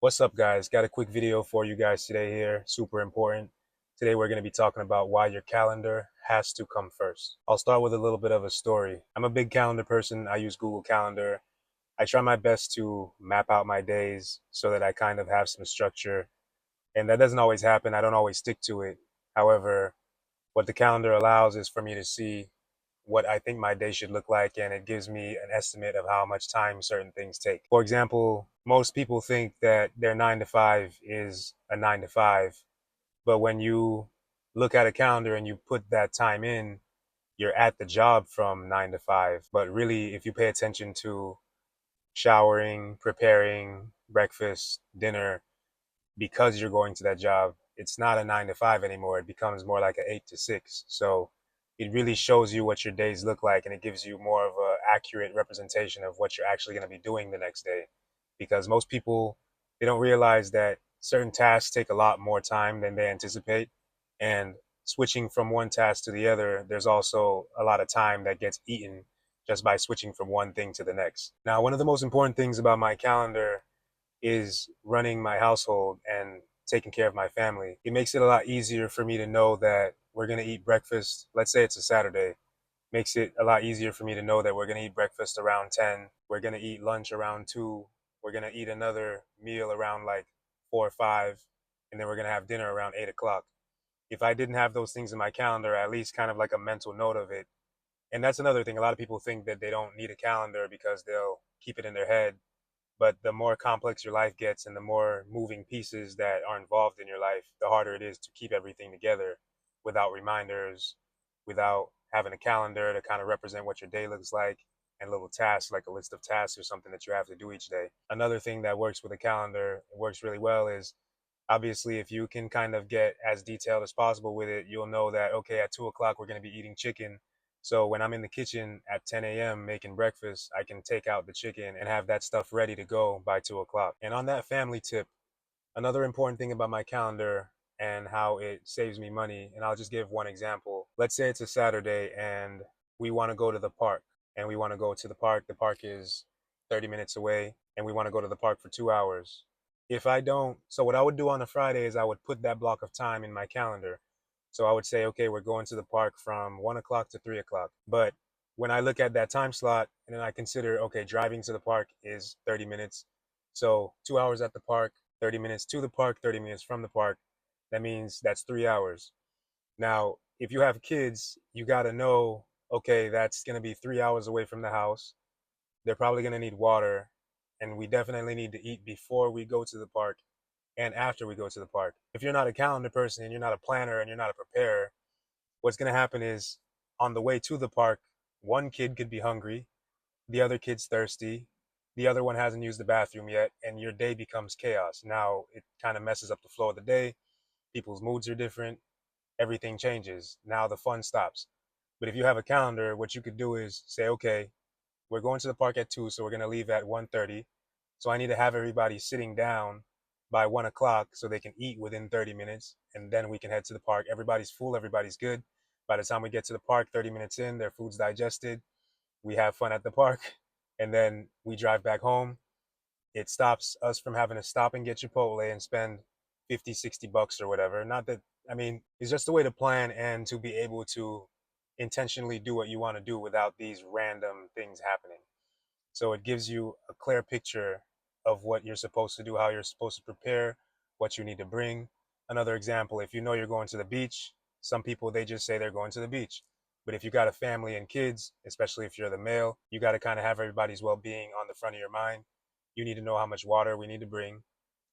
What's up, guys? Got a quick video for you guys today here. Super important. Today we're going to be talking about why your calendar has to come first. I'll start with a little bit of a story. I'm a big calendar person. I use Google Calendar. I try my best to map out my days so that I kind of have some structure. And that doesn't always happen. I don't always stick to it. However, what the calendar allows is for me to see what I think my day should look like, and it gives me an estimate of how much time certain things take. For example, most people think that their 9 to 5 is a 9 to 5, but when you look at a calendar and you put that time in, you're at the job from 9 to 5. But really, if you pay attention to showering, preparing breakfast, dinner, because you're going to that job, it's not a 9 to 5 anymore. It becomes more like an 8 to 6. So it really shows you what your days look like, and it gives you more of an accurate representation of what you're actually going to be doing the next day. Because most people, they don't realize that certain tasks take a lot more time than they anticipate. And switching from one task to the other, there's also a lot of time that gets eaten just by switching from one thing to the next. Now, one of the most important things about my calendar is running my household and taking care of my family. It makes it a lot easier for me to know that we're going to eat breakfast. Let's say it's a Saturday. Makes it a lot easier for me to know that we're going to eat breakfast around 10. We're going to eat lunch around 2. We're going to eat another meal around like 4 or 5. And then we're going to have dinner around 8 o'clock. If I didn't have those things in my calendar, at least kind of like a mental note of it. And that's another thing. A lot of people think that they don't need a calendar because they'll keep it in their head, but the more complex your life gets and the more moving pieces that are involved in your life, the harder it is to keep everything together without reminders, without having a calendar to kind of represent what your day looks like, and little tasks like a list of tasks or something that you have to do each day. Another thing that works with a calendar, it works really well, is obviously if you can kind of get as detailed as possible with it, you'll know that, okay, at 2 o'clock we're going to be eating chicken. So when I'm in the kitchen at 10 a.m. making breakfast, I can take out the chicken and have that stuff ready to go by 2 o'clock. And on that family tip, another important thing about my calendar and how it saves me money, and I'll just give one example. Let's say it's a Saturday and we want to go to the park, and we want to go to the park. The park is 30 minutes away, and we want to go to the park for 2 hours. If I don't, so what I would do on a Friday is I would put that block of time in my calendar. So I would say, okay, we're going to the park from 1 o'clock to 3 o'clock. But when I look at that time slot and then I consider, okay, driving to the park is 30 minutes. So 2 hours at the park, 30 minutes to the park, 30 minutes from the park. That means that's 3 hours. Now, if you have kids, you got to know, okay, that's going to be 3 hours away from the house. They're probably going to need water. And we definitely need to eat before we go to the park and after we go to the park. If you're not a calendar person and you're not a planner and you're not a preparer, what's going to happen is on the way to the park, one kid could be hungry, the other kid's thirsty, the other one hasn't used the bathroom yet, and your day becomes chaos. Now it kind of messes up the flow of the day. People's moods are different. Everything changes. Now the fun stops. But if you have a calendar, what you could do is say, okay, we're going to the park at 2, so we're going to leave at 1:30. So I need to have everybody sitting down by 1 o'clock so they can eat within 30 minutes, and then we can head to the park. Everybody's full, everybody's good. By the time we get to the park, 30 minutes in, their food's digested. We have fun at the park, and then we drive back home. It stops us from having to stop and get Chipotle and spend 50, $60 or whatever. Not that, I mean, it's just a way to plan and to be able to intentionally do what you want to do without these random things happening. So it gives you a clear picture of what you're supposed to do, how you're supposed to prepare, what you need to bring. Another example, if you know you're going to the beach, some people they just say they're going to the beach. But if you got a family and kids, especially if you're the male, you got to kind of have everybody's well-being on the front of your mind. You need to know how much water we need to bring.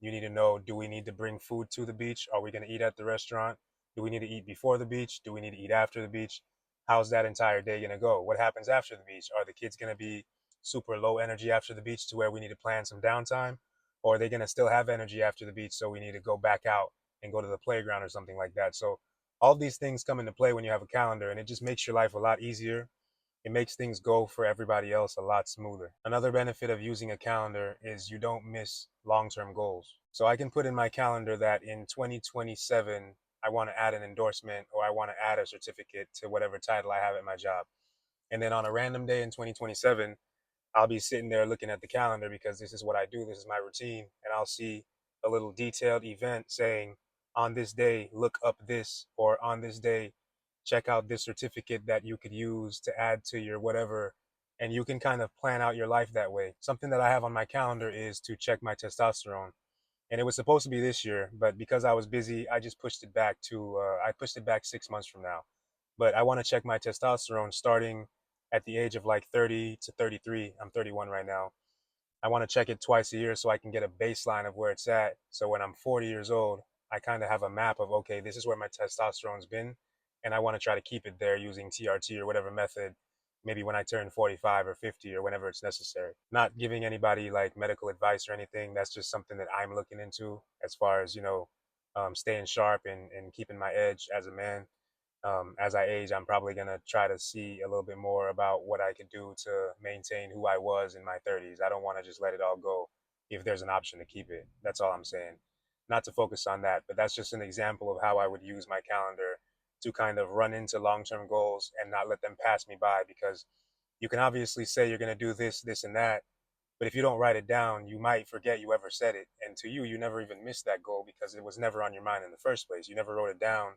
You need to know, do we need to bring food to the beach? Are we going to eat at the restaurant? Do we need to eat before the beach? Do we need to eat after the beach? How's that entire day going to go? What happens after the beach? Are the kids going to be super low energy after the beach to where we need to plan some downtime? Or are they going to still have energy after the beach, so we need to go back out and go to the playground or something like that? So all these things come into play when you have a calendar, and it just makes your life a lot easier. It makes things go for everybody else a lot smoother. Another benefit of using a calendar is you don't miss long-term goals. So I can put in my calendar that in 2027, I want to add an endorsement or I want to add a certificate to whatever title I have at my job. And then on a random day in 2027, I'll be sitting there looking at the calendar because this is what I do, this is my routine, and I'll see a little detailed event saying, on this day, look up this, or on this day, check out this certificate that you could use to add to your whatever. And you can kind of plan out your life that way. Something that I have on my calendar is to check my testosterone. And it was supposed to be this year, but because I was busy, I just pushed it back to, I pushed it back 6 months from now. But I want to check my testosterone starting at the age of like 30 to 33. I'm 31 right now. I want to check it twice a year so I can get a baseline of where it's at. So when I'm 40 years old, I kind of have a map of, okay, this is where my testosterone's been. And I want to try to keep it there using TRT or whatever method, maybe when I turn 45 or 50 or whenever it's necessary. Not giving anybody like medical advice or anything. That's just something that I'm looking into as far as, staying sharp and keeping my edge as a man. As I age, I'm probably going to try to see a little bit more about what I could do to maintain who I was in my 30s. I don't want to just let it all go if there's an option to keep it. That's all I'm saying. Not to focus on that, but that's just an example of how I would use my calendar to kind of run into long term goals and not let them pass me by, because you can obviously say you're going to do this, this, and that. But if you don't write it down, you might forget you ever said it. And to you, you never even missed that goal because it was never on your mind in the first place. You never wrote it down.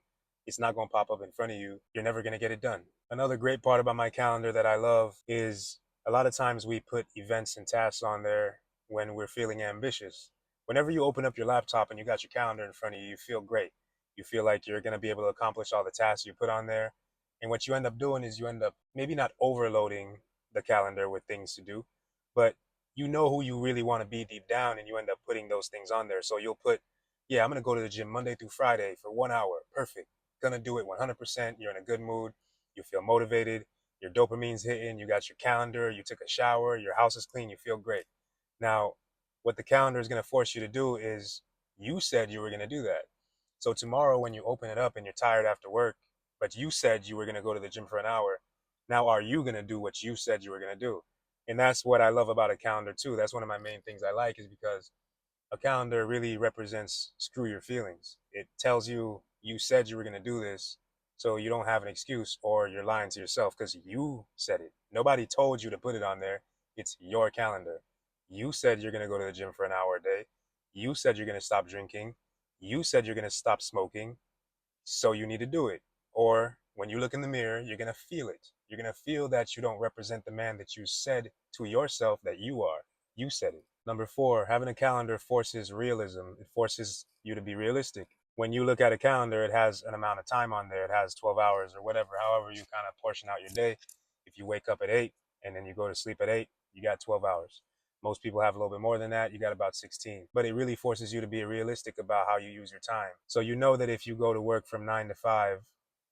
It's not going to pop up in front of you. You're never going to get it done. Another great part about my calendar that I love is a lot of times we put events and tasks on there when we're feeling ambitious. Whenever you open up your laptop and you got your calendar in front of you, you feel great. You feel like you're going to be able to accomplish all the tasks you put on there. And what you end up doing is you end up maybe not overloading the calendar with things to do, but you know who you really want to be deep down, and you end up putting those things on there. So you'll put, yeah, I'm going to go to the gym Monday through Friday for 1 hour. Perfect. Gonna do it 100%. You're in a good mood. You feel motivated. Your dopamine's hitting. You got your calendar. You took a shower. Your house is clean. You feel great. Now, what the calendar is going to force you to do is you said you were going to do that. So tomorrow, when you open it up and you're tired after work, but you said you were going to go to the gym for an hour, now are you going to do what you said you were going to do? And that's what I love about a calendar too. That's one of my main things I like, is because a calendar really represents screw your feelings. It tells you you said you were going to do this, so you don't have an excuse or you're lying to yourself because you said it. Nobody told you to put it on there. It's your calendar. You said you're going to go to the gym for an hour a day. You said you're going to stop drinking. You said you're going to stop smoking. So you need to do it. Or when you look in the mirror, you're going to feel it. You're going to feel that you don't represent the man that you said to yourself that you are. You said it. Number four, having a calendar forces realism. It forces you to be realistic. When you look at a calendar, it has an amount of time on there. It has 12 hours or whatever, however you kind of portion out your day. If you wake up at 8 and then you go to sleep at 8, you got 12 hours. Most people have a little bit more than that. You got about 16. But it really forces you to be realistic about how you use your time. So you know that if you go to work from 9 to 5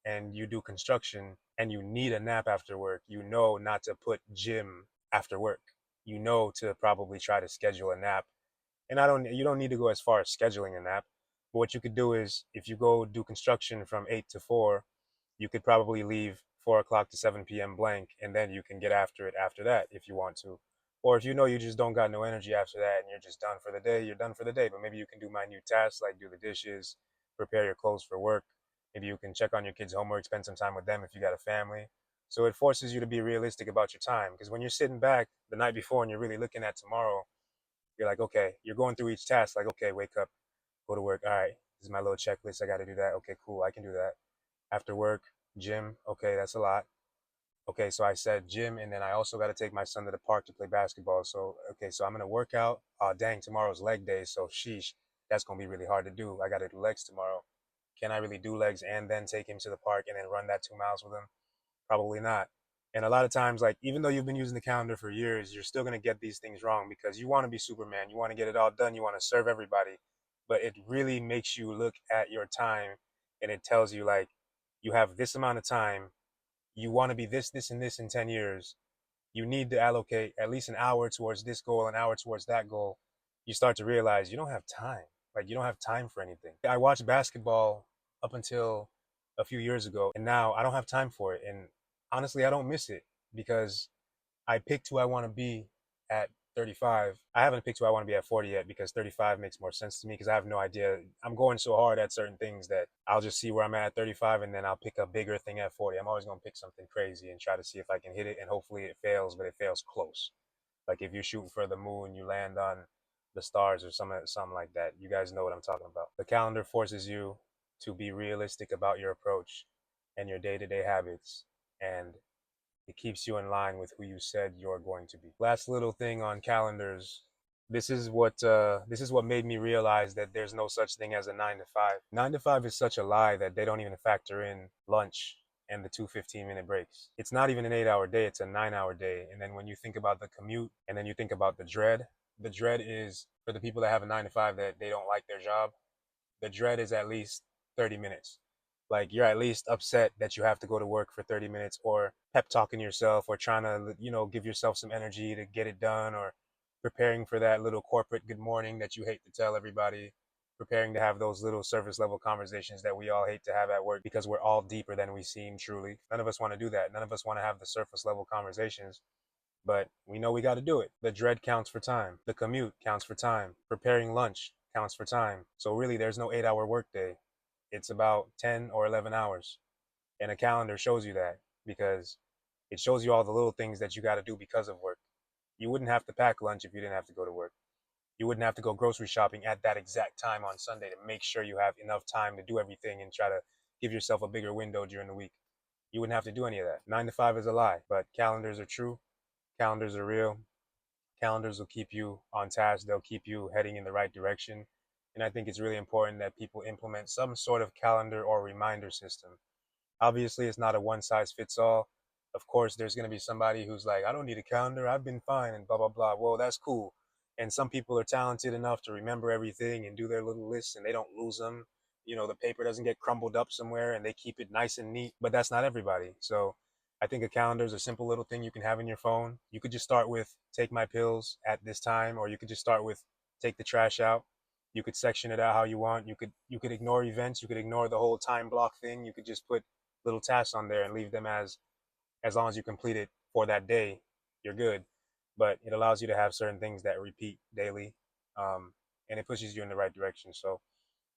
and you do construction and you need a nap after work, you know not to put gym after work. You know to probably try to schedule a nap. And you don't need to go as far as scheduling a nap. But what you could do is if you go do construction from 8 to 4, you could probably leave 4 o'clock to 7 p.m. blank, and then you can get after it after that if you want to. Or if you know you just don't got no energy after that and you're just done for the day, you're done for the day. But maybe you can do minute tasks like do the dishes, prepare your clothes for work. Maybe you can check on your kids' homework, spend some time with them if you got a family. So it forces you to be realistic about your time. Because when you're sitting back the night before and you're really looking at tomorrow, you're like, okay, you're going through each task, like, okay, wake up, go to work. All right, this is my little checklist. I got to do that. Okay, cool. I can do that. After work, gym. Okay, that's a lot. Okay, so I said gym, and then I also got to take my son to the park to play basketball. So, okay, so I'm going to work out. Oh, dang, tomorrow's leg day. So, sheesh, that's going to be really hard to do. I got to do legs tomorrow. Can I really do legs and then take him to the park and then run that 2 miles with him? Probably not. And a lot of times, like, even though you've been using the calendar for years, you're still going to get these things wrong because you want to be Superman. You want to get it all done. You want to serve everybody. But it really makes you look at your time, and it tells you, like, you have this amount of time. You want to be this, this, and this in 10 years. You need to allocate at least an hour towards this goal, an hour towards that goal. You start to realize you don't have time. Like, you don't have time for anything. I watched basketball up until a few years ago, and now I don't have time for it. And honestly, I don't miss it because I picked who I want to be at 35. I haven't picked who I want to be at 40 yet because 35 makes more sense to me because I have no idea. I'm going so hard at certain things that I'll just see where I'm at 35 and then I'll pick a bigger thing at 40. I'm always going to pick something crazy and try to see if I can hit it, and hopefully it fails, but it fails close. Like if you're shooting for the moon, you land on the stars or something like that. You guys know what I'm talking about. The calendar forces you to be realistic about your approach and your day-to-day habits, and it keeps you in line with who you said you're going to be. Last little thing on calendars. This is what made me realize that there's no such thing as a 9 to 5. 9 to 5 is such a lie that they don't even factor in lunch and the two 15-minute breaks. It's not even an 8 hour day, it's a 9 hour day. And then when you think about the commute and then you think about the dread is for the people that have a 9 to 5 that they don't like their job. The dread is at least 30 minutes. Like you're at least upset that you have to go to work for 30 minutes, or pep talking yourself, or trying to, give yourself some energy to get it done, or preparing for that little corporate good morning that you hate to tell everybody, preparing to have those little surface level conversations that we all hate to have at work because we're all deeper than we seem truly. None of us want to do that. None of us want to have the surface level conversations, but we know we got to do it. The dread counts for time. The commute counts for time. Preparing lunch counts for time. So really, there's no 8 hour workday. It's about 10 or 11 hours. And a calendar shows you that because it shows you all the little things that you got to do because of work. You wouldn't have to pack lunch if you didn't have to go to work. You wouldn't have to go grocery shopping at that exact time on Sunday to make sure you have enough time to do everything and try to give yourself a bigger window during the week. You wouldn't have to do any of that. 9 to 5 is a lie, but calendars are true. Calendars are real. Calendars will keep you on task. They'll keep you heading in the right direction. And I think it's really important that people implement some sort of calendar or reminder system. Obviously, it's not a one size fits all. Of course, there's going to be somebody who's like, I don't need a calendar. I've been fine and blah, blah, blah. Well, that's cool. And some people are talented enough to remember everything and do their little lists and they don't lose them. The paper doesn't get crumbled up somewhere and they keep it nice and neat, but that's not everybody. So I think a calendar is a simple little thing you can have in your phone. You could just start with take my pills at this time, or you could just start with take the trash out. You could section it out how you want. You could ignore events. You could ignore the whole time block thing. You could just put little tasks on there and leave them as long as you complete it for that day, you're good. But it allows you to have certain things that repeat daily, and it pushes you in the right direction. So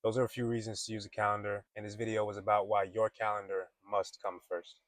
those are a few reasons to use a calendar, and this video was about why your calendar must come first.